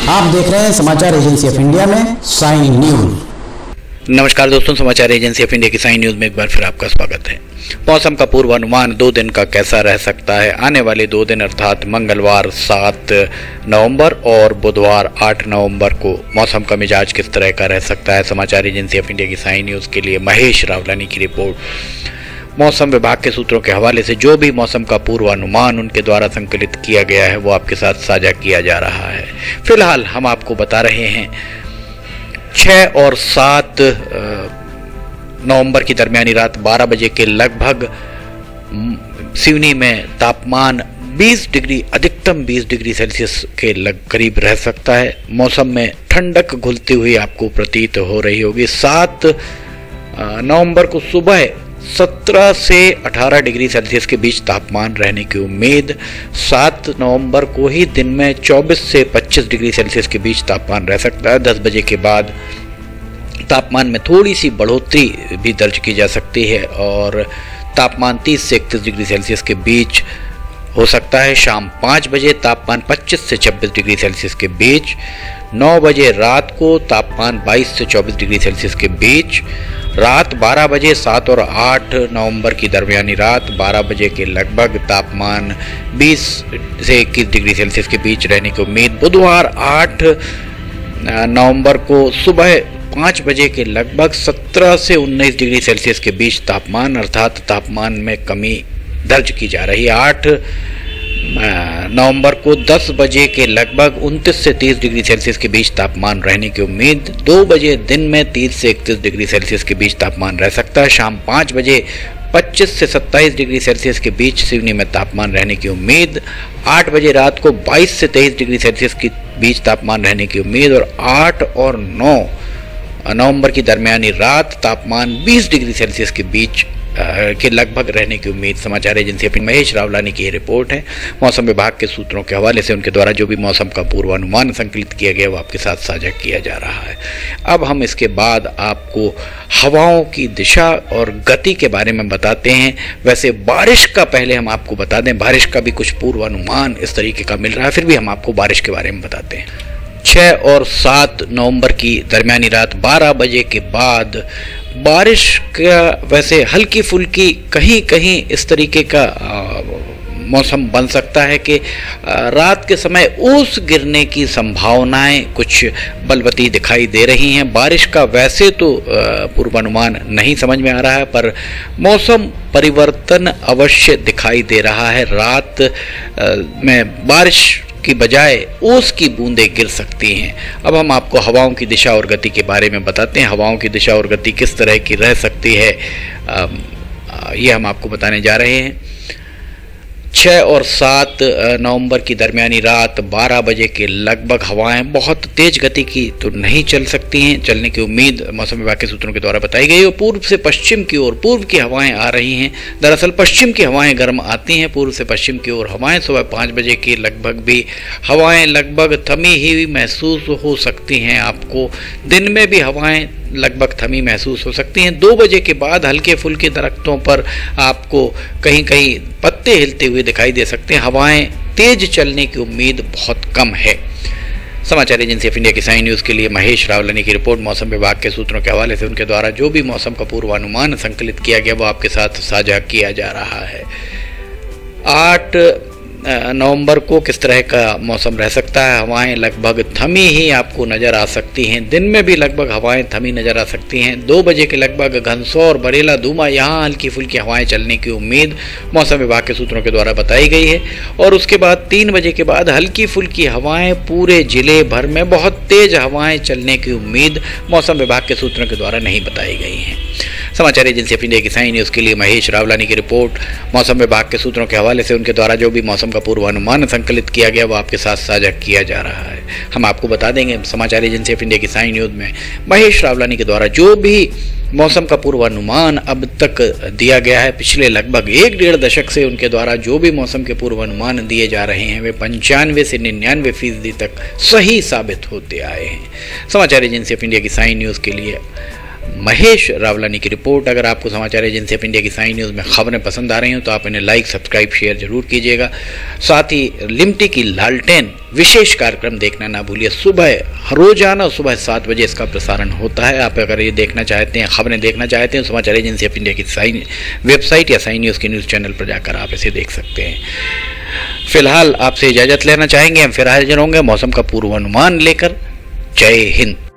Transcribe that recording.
आप देख रहे हैं समाचार एजेंसी ऑफ इंडिया में साइन न्यूज। नमस्कार दोस्तों, समाचार एजेंसी ऑफ इंडिया की साइन न्यूज में एक बार फिर आपका स्वागत है। मौसम का पूर्वानुमान 2 दिन का कैसा रह सकता है? आने वाले 2 दिन अर्थात मंगलवार 7 नवंबर और बुधवार 8 नवंबर को मौसम का मिजाज किस तरह का रह सकता है? समाचार एजेंसी ऑफ इंडिया की साइन न्यूज के लिए महेश रावलानी की रिपोर्ट। मौसम विभाग के सूत्रों के हवाले से जो भी मौसम का पूर्वानुमान उनके द्वारा संकलित किया गया है वो आपके साथ साझा किया जा रहा है। फिलहाल हम आपको बता रहे हैं 6 और 7 नवंबर की दरमियानी रात 12 बजे के लगभग सिवनी में तापमान 20 डिग्री, अधिकतम 20 डिग्री सेल्सियस के करीब रह सकता है। मौसम में ठंडक घुलती हुई आपको प्रतीत हो रही होगी। 7 नवंबर को सुबह 17 से 18 डिग्री सेल्सियस के बीच तापमान रहने की उम्मीद। 7 नवंबर को ही दिन में 24 से 25 डिग्री सेल्सियस के बीच तापमान रह सकता है। 10 बजे के बाद तापमान में थोड़ी सी बढ़ोतरी भी दर्ज की जा सकती है और तापमान 30 से 31 डिग्री सेल्सियस के बीच हो सकता है। शाम 5 बजे तापमान 25 से 26 डिग्री सेल्सियस के बीच। 9 बजे रात को तापमान 22 से 24 डिग्री सेल्सियस के बीच। रात 12 बजे 7 और 8 नवंबर की दरमियानी रात 12 बजे के लगभग तापमान 20 से 21 डिग्री सेल्सियस के बीच रहने की उम्मीद। बुधवार 8 नवंबर को सुबह 5 बजे के लगभग 17 से 19 डिग्री सेल्सियस के बीच तापमान, अर्थात तापमान में कमी दर्ज की जा रही है। 8 नवंबर को 10 बजे के लगभग 29 से 30 डिग्री सेल्सियस के बीच तापमान रहने की उम्मीद। 2 बजे दिन में 30 से 31 डिग्री सेल्सियस के बीच तापमान रह सकता है। शाम 5 बजे 25 से 27 डिग्री सेल्सियस के बीच सिवनी में तापमान रहने की उम्मीद। 8 बजे रात को 22 से 23 डिग्री सेल्सियस के बीच तापमान रहने की उम्मीद और 8 और 9 नवंबर की दरमियानी रात तापमान 20 डिग्री सेल्सियस के बीच के लगभग रहने की उम्मीद। समाचार एजेंसी अपनी महेश रावलानी की ये रिपोर्ट है। मौसम विभाग के सूत्रों के हवाले से उनके द्वारा जो भी मौसम का पूर्वानुमान संकलित किया गया वो आपके साथ साझा किया जा रहा है। अब हम इसके बाद आपको हवाओं की दिशा और गति के बारे में बताते हैं। वैसे बारिश का पहले हम आपको बता दें, बारिश का भी कुछ पूर्वानुमान इस तरीके का मिल रहा है, फिर भी हम आपको बारिश के बारे में बताते हैं। 6 और 7 नवंबर की दरमियानी रात 12 बजे के बाद बारिश का वैसे हल्की फुल्की कहीं कहीं इस तरीके का मौसम बन सकता है कि रात के समय ओस गिरने की संभावनाएं कुछ बलवती दिखाई दे रही हैं। बारिश का वैसे तो पूर्वानुमान नहीं समझ में आ रहा है, पर मौसम परिवर्तन अवश्य दिखाई दे रहा है। रात में बारिश की बजाय ओस की बूंदें गिर सकती हैं। अब हम आपको हवाओं की दिशा और गति के बारे में बताते हैं। हवाओं की दिशा और गति किस तरह की रह सकती है ये हम आपको बताने जा रहे हैं। 6 और 7 नवंबर की दरमियानी रात 12 बजे के लगभग हवाएं बहुत तेज गति की तो नहीं चल सकती हैं, चलने की उम्मीद मौसम विभाग के सूत्रों के द्वारा बताई गई। और पूर्व से पश्चिम की ओर पूर्व की हवाएं आ रही हैं। दरअसल पश्चिम की हवाएं गर्म आती हैं, पूर्व से पश्चिम की ओर हवाएं। सुबह 5 बजे की लगभग भी हवाएं लगभग थमी ही महसूस हो सकती हैं आपको। दिन में भी हवाएं लगभग थमी महसूस हो सकती हैं। 2 बजे के बाद हल्के फुल्के दरख्तों पर आपको कहीं कहीं पत्ते हिलते हुए दिखाई दे सकते हैं। हवाएं तेज चलने की उम्मीद बहुत कम है। समाचार एजेंसी ऑफ इंडिया की साइन न्यूज़ के लिए महेश रावलानी की रिपोर्ट। मौसम विभाग के सूत्रों के हवाले से उनके द्वारा जो भी मौसम का पूर्वानुमान संकलित किया गया वो आपके साथ साझा किया जा रहा है। 8 नवंबर को किस तरह का मौसम रह सकता है? हवाएं लगभग थमी ही आपको नज़र आ सकती हैं। दिन में भी लगभग हवाएं थमी नज़र आ सकती हैं। 2 बजे के लगभग घनसौर, बरेला, दूमा यहाँ हल्की फुल्की हवाएं चलने की उम्मीद मौसम विभाग के सूत्रों के द्वारा बताई गई है। और उसके बाद 3 बजे के बाद हल्की फुल्की हवाएं पूरे जिले भर में बहुत तेज हवाएं चलने की उम्मीद मौसम विभाग के सूत्रों के द्वारा नहीं बताई गई हैं। समाचार एजेंसी ऑफ इंडिया की साइन न्यूज़ के लिए महेश रावलानी की रिपोर्ट। मौसम विभाग के सूत्रों के हवाले से उनके द्वारा जो भी मौसम का पूर्वानुमान संकलित किया गया वो आपके साथ साझा किया जा रहा है। हम आपको बता देंगे समाचार एजेंसी ऑफ इंडिया की साइन न्यूज़ में महेश रावलानी के द्वारा जो भी मौसम का पूर्वानुमान अब तक दिया गया है, पिछले लगभग 1-1.5 दशक से उनके द्वारा जो भी मौसम के पूर्वानुमान दिए जा रहे हैं वे 95 से 99% तक सही साबित होते आए हैं। समाचार एजेंसी ऑफ इंडिया की साइन न्यूज़ के लिए महेश रावलानी की रिपोर्ट। अगर आपको समाचार एजेंसी ऑफ इंडिया की साइन न्यूज़ में खबरें पसंद आ रही हो तो आप इन्हें लाइक, सब्सक्राइब, शेयर जरूर कीजिएगा। साथ ही लिमटी की लालटेन विशेष कार्यक्रम देखना ना भूलिए। रोजाना सुबह 7 बजे इसका प्रसारण होता है। आप अगर ये देखना चाहते हैं, खबरें देखना चाहते हैं, समाचार एजेंसी ऑफ इंडिया की साइन वेबसाइट या साइन न्यूज़ के न्यूज़ चैनल पर जाकर आप इसे देख सकते हैं। फिलहाल आपसे इजाज़त लेना चाहेंगे, हम फिर हाजिर होंगे मौसम का पूर्वानुमान लेकर। जय हिंद।